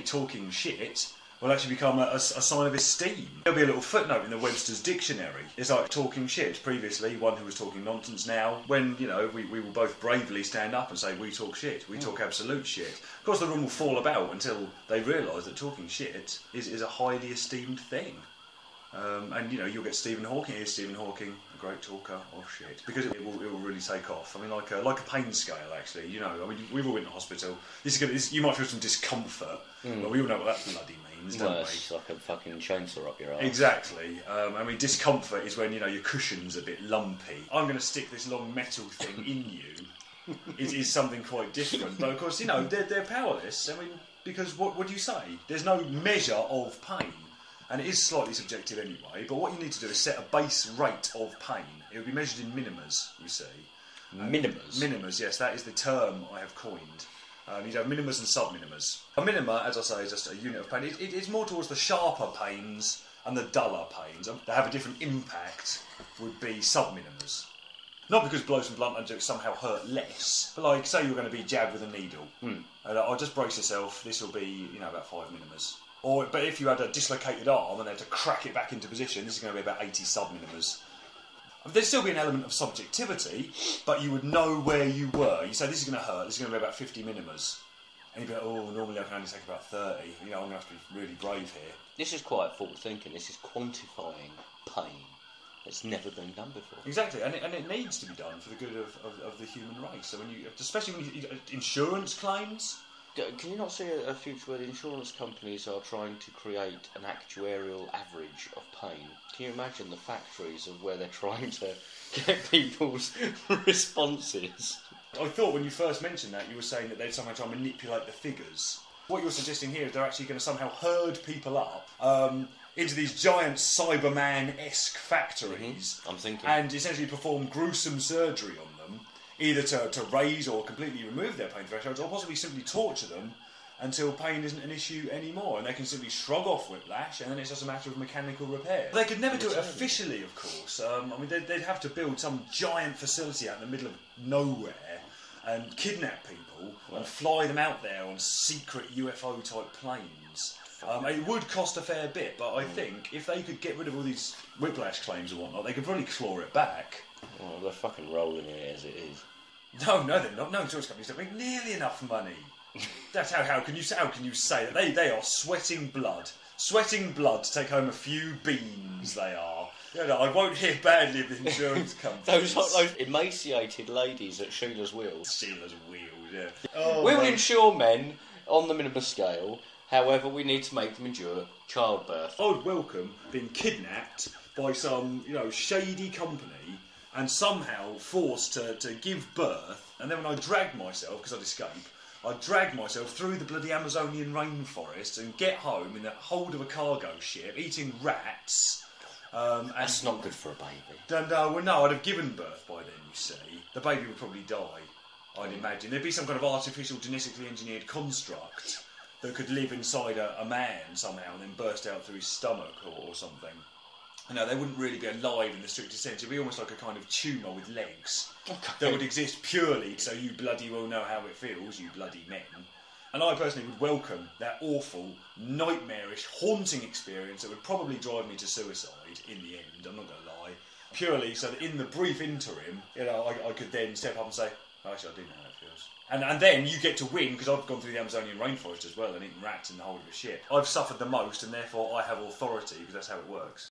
talking shit will actually become a sign of esteem. There'll be a little footnote in the Webster's dictionary. It's like talking shit. Previously, one who was talking nonsense. Now, when, you know, we will both bravely stand up and say, we talk shit, we talk absolute shit. Of course, the room will fall about until they realise that talking shit is a highly esteemed thing. And, you know, you'll get Stephen Hawking. Here's Stephen Hawking, a great talker of shit. Because it will really take off. I mean, like a pain scale, actually. You know, I mean, we've all been to hospital. You might feel some discomfort, but we all know what that bloody means, don't we? It's like a fucking chainsaw up your arse. Exactly. I mean, discomfort is when, you know, your cushion's a bit lumpy. I'm going to stick this long metal thing in you. It is something quite different. But, of course, you know, they're powerless. I mean, because what do you say? There's no measure of pain. And it is slightly subjective anyway, but what you need to do is set a base rate of pain. It will be measured in minimers, you see. Minimers? Minimers, yes, that is the term I have coined. You'd have minimers and subminimers. A minima, as I say, is just a unit of pain. It's more towards the sharper pains and the duller pains. That have a different impact would be subminimers. Not because blows and blunt objects somehow hurt less, but like, say you're going to be jabbed with a needle. And I'll just brace yourself, this will be, you know, about 5 minimers. But if you had a dislocated arm and they had to crack it back into position, this is going to be about 80 subminimers. There'd still be an element of subjectivity, but you would know where you were. You say, this is going to hurt, this is going to be about 50 minimers. And you'd be like, oh, normally I can only take about 30. You know, I'm going to have to be really brave here. This is quite forward thinking. This is quantifying pain. It's never been done before. Exactly, and it needs to be done for the good of the human race. So especially when you insurance claims. Can you not see a future where the insurance companies are trying to create an actuarial average of pain? Can you imagine the factories of where they're trying to get people's responses? I thought when you first mentioned that, you were saying that they'd somehow try and manipulate the figures. What you're suggesting here is they're actually going to somehow herd people up into these giant Cyberman-esque factories. I'm thinking. And essentially perform gruesome surgery on them. Either to raise or completely remove their pain thresholds, or possibly simply torture them until pain isn't an issue anymore, and they can simply shrug off whiplash, and then it's just a matter of mechanical repair. They could never do it officially, of course. I mean, they'd have to build some giant facility out in the middle of nowhere and kidnap people and fly them out there on secret UFO-type planes. It would cost a fair bit, but I think if they could get rid of all these whiplash claims and whatnot, they could probably claw it back. Oh, they're fucking rolling in it as it is. No, they're not. No insurance companies don't make nearly enough money. That's how can you say that they are sweating blood to take home a few beans? They are. You know, I won't hear badly of the insurance companies. those emaciated ladies at Sheila's Wheels. Sheila's Wheels, yeah. Oh, we will insure men on the Minimer Scale. However, we need to make them endure childbirth. I would welcome being kidnapped by some, you know, shady company and somehow forced to give birth, and then when I dragged myself, because I'd escape, I'd drag myself through the bloody Amazonian rainforest and get home in the hold of a cargo ship, eating rats. That's not good for a baby. No, I'd have given birth by then, you see. The baby would probably die, I'd imagine. There'd be some kind of artificial, genetically engineered construct that could live inside a man somehow and then burst out through his stomach or something. No, they wouldn't really be alive in the strictest sense. It'd be almost like a kind of tumour with legs that would exist purely so you bloody well know how it feels, you bloody men. And I personally would welcome that awful, nightmarish, haunting experience that would probably drive me to suicide in the end, I'm not going to lie. Purely so that in the brief interim, you know, I could then step up and say, oh, actually I do know how it feels. And then you get to win, because I've gone through the Amazonian rainforest as well and eaten rats in the whole of the shit. I've suffered the most and therefore I have authority, because that's how it works.